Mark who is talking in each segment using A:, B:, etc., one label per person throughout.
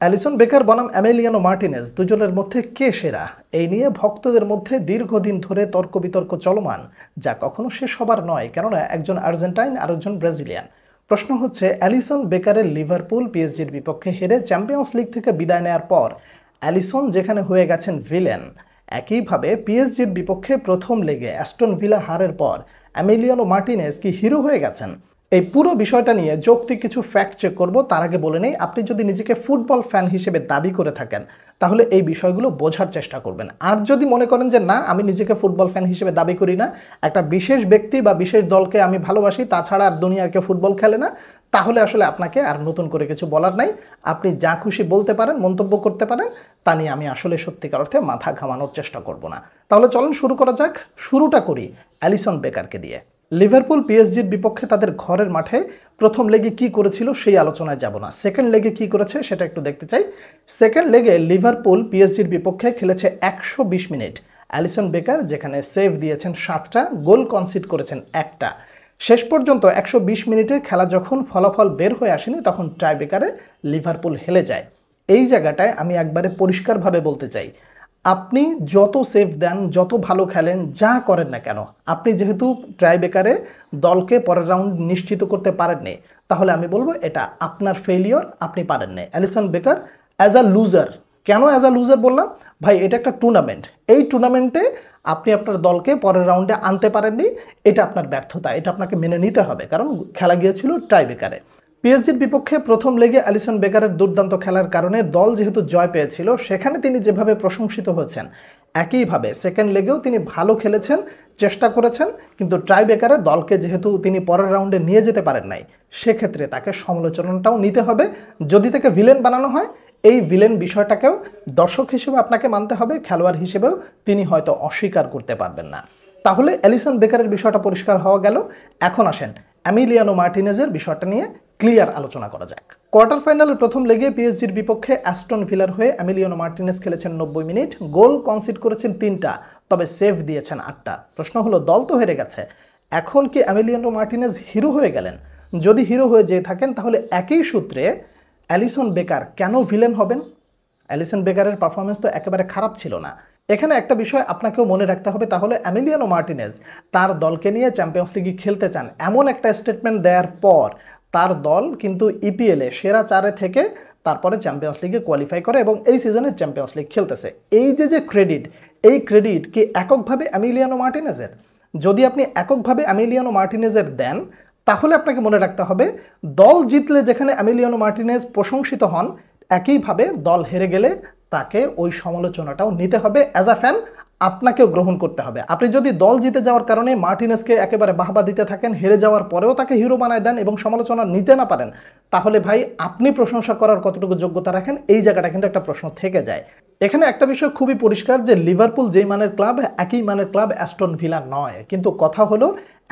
A: Alisson Becker বনাম Emiliano Martinez দুজনের মধ্যে কে সেরা এই নিয়ে ভক্তদের মধ্যে দীর্ঘদিন ধরে তর্ক বিতর্ক চলমান, যা কখনো শেষ হবার নয়, কেননা একজন আর্জেন্টাইন আর একজন ব্রাজিলিয়ান। প্রশ্ন হচ্ছে, অ্যালিসন বেকারের লিভারপুল পিএসজির বিপক্ষে হেরে চ্যাম্পিয়ন্স লিগ থেকে বিদায় নেওয়ার পর অ্যালিসন যেখানে হয়ে গেছেন ভিলেন, একইভাবে পিএসজির বিপক্ষে প্রথম লেগে অ্যাস্টন ভিলা হারের পর এমিলিয়ানো মার্টিনেজ কি হিরো হয়ে গেছেন? এই পুরো বিষয়টা নিয়ে যৌক্তিক কিছু ফ্যাক্ট চেক করব। তার আগে বলে নেই, আপনি যদি নিজেকে ফুটবল ফ্যান হিসেবে দাবি করে থাকেন তাহলে এই বিষয়গুলো বোঝার চেষ্টা করবেন। আর যদি মনে করেন যে না, আমি নিজেকে ফুটবল ফ্যান হিসেবে দাবি করি না, একটা বিশেষ ব্যক্তি বা বিশেষ দলকে আমি ভালোবাসি, তাছাড়া আর দুনিয়ার কেউ ফুটবল খেলে না, তাহলে আসলে আপনাকে আর নতুন করে কিছু বলার নাই। আপনি যা খুশি বলতে পারেন, মন্তব্য করতে পারেন, তা নিয়ে আমি আসলে সত্যিকার অর্থে মাথা ঘামানোর চেষ্টা করব না। তাহলে চলুন শুরু করা যাক। শুরুটা করি অ্যালিসন বেকারকে দিয়ে। লিভারপুল পিএসজির বিপক্ষে তাদের ঘরের মাঠে প্রথম লেগে কি করেছিল সেই আলোচনায় যাব না, সেকেন্ড লেগে কি করেছে সেটা একটু দেখতে চাই। সেকেন্ড লেগে লিভারপুল পিএসজির বিপক্ষে খেলেছে 120 মিনিট। অ্যালিসন বেকার যেখানে সেভ দিয়েছেন 7টা, গোল কনসিড করেছেন 1টা। শেষ পর্যন্ত 120 মিনিটে খেলা যখন ফলাফল বের হয়ে আসেনি, তখন টাই বেকারে লিভারপুল হেলে যায়। এই জায়গাটায় আমি একবারে পরিষ্কারভাবে বলতে চাই, আপনি যত সেভ দেন, যত ভালো খেলেন, যা করেন না কেন, আপনি যেহেতু ট্রাইবেকারে দলকে পরের রাউন্ড নিশ্চিত করতে পারেননি, তাহলে আমি বলবো এটা আপনার ফেলিওর, আপনি পারেননি। Alisson Becker as a loser. কেন অ্যাজ আ লুজার বললাম? ভাই, এটা একটা টুর্নামেন্ট, এই টুর্নামেন্টে আপনি আপনার দলকে পরের রাউন্ডে আনতে পারেননি, এটা আপনার ব্যর্থতা, এটা আপনাকে মেনে নিতে হবে, কারণ খেলা গিয়েছিল ট্রাইবেকারে। পিএসজির বিপক্ষে প্রথম লেগে অ্যালিসন বেকারের দুর্দান্ত খেলার কারণে দল যেহেতু জয় পেয়েছিল, সেখানে তিনি যেভাবে প্রশংসিত হয়েছেন, একইভাবে সেকেন্ড লেগেও তিনি ভালো খেলেছেন, চেষ্টা করেছেন, কিন্তু ট্রাই বেকারে দলকে যেহেতু তিনি পরের রাউন্ডে নিয়ে যেতে পারেন নাই, সেক্ষেত্রে তাকে সমালোচনাটাও নিতে হবে। যদি তাকে ভিলেন বানানো হয়, এই ভিলেন বিষয়টাকেও দর্শক হিসেবে আপনাকে মানতে হবে, খেলোয়াড় হিসেবেও তিনি হয়তো অস্বীকার করতে পারবেন না। তাহলে অ্যালিসন বেকারের বিষয়টা পরিষ্কার হওয়া গেল। এখন আসেন এমিলিয়ানো মার্টিনেজের বিষয়টা নিয়ে ক্লিয়ার আলোচনা করা যাক। কোয়ার্টার ফাইনালের প্রথম লেগে পিএসজির বিপক্ষে অ্যাস্টন ভিলার হয়ে এমিলিয়ানো মার্টিনেজ খেলেছেন 90 মিনিট, গোল কনসিড করেছেন 3টা, তবে সেভ দিয়েছেন 8টা। প্রশ্ন হলো, দল তো হেরে গেছে, এখন কি এমিলিয়ানো মার্টিনেজ হিরো হয়ে গেলেন? যদি হিরো হয়ে যেয়ে থাকেন, তাহলে একই সূত্রে অ্যালিসন বেকার কেন ভিলেন হবেন? অ্যালিসন বেকারের পারফরমেন্স তো একেবারে খারাপ ছিল না। এখানে একটা বিষয় আপনাকেও মনে রাখতে হবে, তাহলে এমিলিয়ানো মার্টিনেজ তার দলকে নিয়ে চ্যাম্পিয়ন্স লিগে খেলতে চান, এমন একটা স্টেটমেন্ট দেওয়ার পর তার দল কিন্তু ইপিএলে সেরা 4-এ থেকে তারপরে চ্যাম্পিয়ন্স লিগে কোয়ালিফাই করে এবং এই সিজনে চ্যাম্পিয়ন্স লিগ খেলতেছে। এই যে ক্রেডিট, এই ক্রেডিট কি এককভাবে এমিলিয়ানো মার্টিনেজের? যদি আপনি এককভাবে এমিলিয়ানো মার্টিনেজের দেন, তাহলে আপনাকে মনে রাখতে হবে, দল জিতলে যেখানে এমিলিয়ানো মার্টিনেজ প্রশংসিত হন, একইভাবে দল হেরে গেলে তাকে ওই সমালোচনাটাও নিতে হবে। অ্যাজ আ ফ্যান আপনাকেও গ্রহণ করতে হবে। আপনি যদি দল জিতে যাওয়ার কারণে মার্টিনেজকে একেবারে বাহবা দিতে থাকেন, হেরে যাওয়ার পরেও তাকে হিরো বানায় দেন এবং সমালোচনা নিতে না পারেন, তাহলে ভাই আপনি প্রশংসা করার কতটুকু যোগ্যতা রাখেন, এই জায়গাটা কিন্তু একটা প্রশ্ন থেকে যায়। এখানে একটা বিষয় খুবই পরিষ্কার যে লিভারপুল যেই মানের ক্লাব, একই মানের ক্লাব অ্যাস্টন ভিলা নয়। কিন্তু কথা হলো,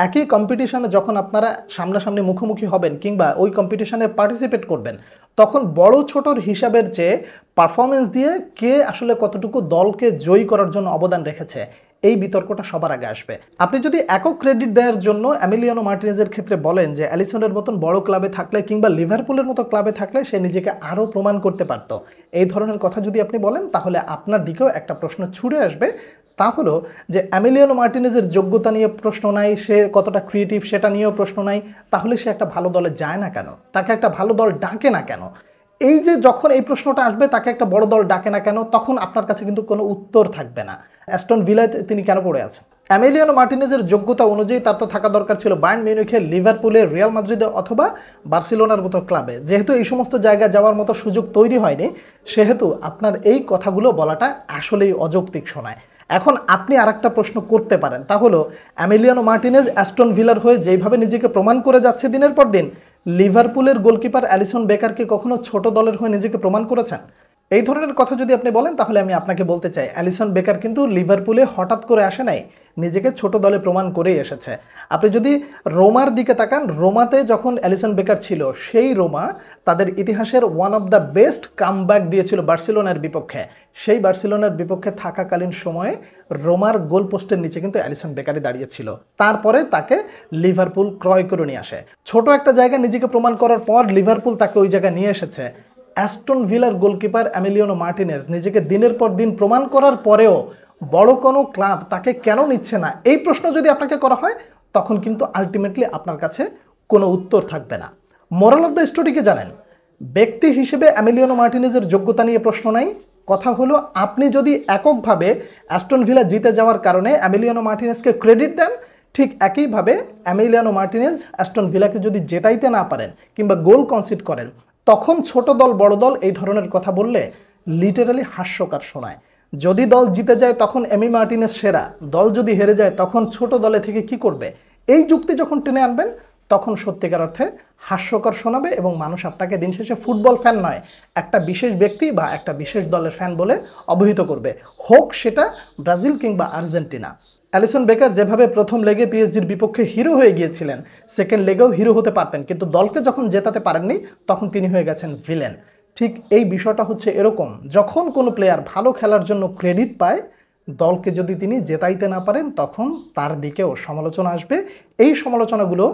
A: একই কম্পিটিশনে যখন আপনারা সামনাসামনি মুখোমুখি হবেন কিংবা ওই কম্পিটিশনে পার্টিসিপেট করবেন, তখন বড় ছোটর হিসাবের চেয়ে পারফরমেন্স দিয়ে কে আসলে কতটুকু দলকে জয়ী করার জন্য অবদান রেখেছে, এই বিতর্কটা সবার আগে আসবে। আপনি যদি একক ক্রেডিট দেওয়ার জন্য এমিলিয়ানো মার্টিনেজের ক্ষেত্রে বলেন যে অ্যালিসনের মতন বড় ক্লাবে থাকলে কিংবা লিভারপুলের মতো ক্লাবে থাকলে সে নিজেকে আরও প্রমাণ করতে পারত, এই ধরনের কথা যদি আপনি বলেন, তাহলে আপনার দিকেও একটা প্রশ্ন ছুড়ে আসবে। তা হলো যে এমিলিয়ানো মার্টিনেজের যোগ্যতা নিয়ে প্রশ্ন নাই, সে কতটা ক্রিয়েটিভ সেটা নিয়েও প্রশ্ন নাই, তাহলে সে একটা ভালো দলে যায় না কেন? তাকে একটা ভালো দল ডাকে না কেন? এই যে যখন এই প্রশ্নটা আসবে, তাকে একটা বড় দল ডাকে না কেন, তখন আপনার কাছে কিন্তু কোনো উত্তর থাকবে না। অ্যাস্টন ভিলায় তিনি কেন পড়ে আছেন? এমিলিয়ানো মার্টিনেজের যোগ্যতা অনুযায়ী তার তো থাকা দরকার ছিল বায়ার্ন মিউনিখে, লিভারপুলে, রিয়াল মাদ্রিদে অথবা বার্সেলোনার মতো ক্লাবে। যেহেতু এই সমস্ত জায়গায় যাওয়ার মতো সুযোগ তৈরি হয়নি, সেহেতু আপনার এই কথাগুলো বলাটা আসলেই অযৌক্তিক শোনায়। এখন আপনি আরেকটা প্রশ্ন করতে পারেন, তা হলো এমিলিয়ানো মার্টিনেজ অ্যাস্টন ভিলার হয়ে যেইভাবে নিজেকে প্রমাণ করে যাচ্ছে দিনের পর দিন, লিভারপুলের গোলকিপার অ্যালিসন বেকারকে কখনো ছোট দলের হয়ে নিজেকে প্রমাণ করেছেন? এই ধরনের কথা যদি আপনি বলেন, তাহলে আমি আপনাকে বলতে চাই, অ্যালিসন বেকার কিন্তু লিভারপুলে হঠাৎ করে আসে নাই, নিজেকে ছোট দলে প্রমাণ করেই এসেছে। আপনি যদি রোমার দিকে তাকান, রোমাতে যখন অ্যালিসন বেকার ছিল, সেই রোমা তাদের ইতিহাসের one of the best comeback দিয়েছিল বার্সেলোনার বিপক্ষে। সেই বার্সেলোনার বিপক্ষে থাকাকালীন সময়ে রোমার গোল পোস্টের নিচে কিন্তু অ্যালিসন বেকারই দাঁড়িয়েছিল। তারপরে তাকে লিভারপুল ক্রয় করে নিয়ে আসে। ছোট একটা জায়গায় নিজেকে প্রমাণ করার পর লিভারপুল তাকে ওই জায়গায় নিয়ে এসেছে। অ্যাস্টন ভিলার গোলকিপার এমিলিয়ানো মার্টিনেজ নিজেকে দিনের পর দিন প্রমাণ করার পরেও বড় কোনো ক্লাব তাকে কেন নিচ্ছে না, এই প্রশ্ন যদি আপনাকে করা হয় তখন কিন্তু আলটিমেটলি আপনার কাছে কোনো উত্তর থাকবে না। মোরাল অফ দ্য স্টোরিকে জানেন, ব্যক্তি হিসেবে এমিলিয়ানো মার্টিনেজের যোগ্যতা নিয়ে প্রশ্ন নাই। কথা হলো আপনি যদি এককভাবে অ্যাস্টন ভিলা জিতে যাওয়ার কারণে এমিলিয়ানো মার্টিনেজকে ক্রেডিট দেন, ঠিক একইভাবে এমিলিয়ানো মার্টিনেজ অ্যাস্টন ভিলাকে যদি জেতাইতে না পারেন কিংবা গোল কনসিড করেন, তখন ছোট দল বড় দল এই ধরনের কথা বললে লিটারালি হাস্যকর শোনায়। যদি দল জিতে যায় তখন এমি মার্টিনেজ সেরা, দল যদি হেরে যায় তখন ছোট দলে থেকে কি করবে, এই যুক্তি যখন টেনে আনবেন তখন সত্যিকার অর্থে হাস্যকর শোনাবে এবং মানুষ আপনাকে দিন শেষে ফুটবল ফ্যান নয়, একটা বিশেষ ব্যক্তি বা একটা বিশেষ দলের ফ্যান বলে অবহিত করবে, হোক সেটা ব্রাজিল কিংবা আর্জেন্টিনা। অ্যালিসন বেকার যেভাবে প্রথম লেগে পিএসজির বিপক্ষে হিরো হয়ে গিয়েছিলেন, সেকেন্ড লেগেও হিরো হতে পারতেন, কিন্তু দলকে যখন জেতাতে পারেননি তখন তিনি হয়ে গেছেন ভিলেন। ঠিক এই বিষয়টা হচ্ছে এরকম, যখন কোনো প্লেয়ার ভালো খেলার জন্য ক্রেডিট পায়, দলকে যদি তিনি জেতাইতে না পারেন তখন তার দিকেও সমালোচনা আসবে। এই সমালোচনাগুলো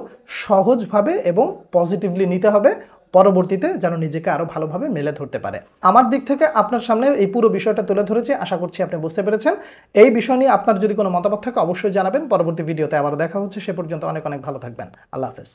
A: সহজভাবে এবং পজিটিভলি নিতে হবে, পরবর্তীতে যেন নিজেকে আরও ভালোভাবে মেলে ধরতে পারে। আমার দিক থেকে আপনার সামনে এই পুরো বিষয়টা তুলে ধরেছি, আশা করছি আপনি বুঝতে পেরেছেন। এই বিষয় নিয়ে আপনার যদি কোনো মতামত থাকে অবশ্যই জানাবেন। পরবর্তী ভিডিওতে আবার দেখা হচ্ছে, সে পর্যন্ত অনেক অনেক ভালো থাকবেন। আল্লাহ হাফেজ।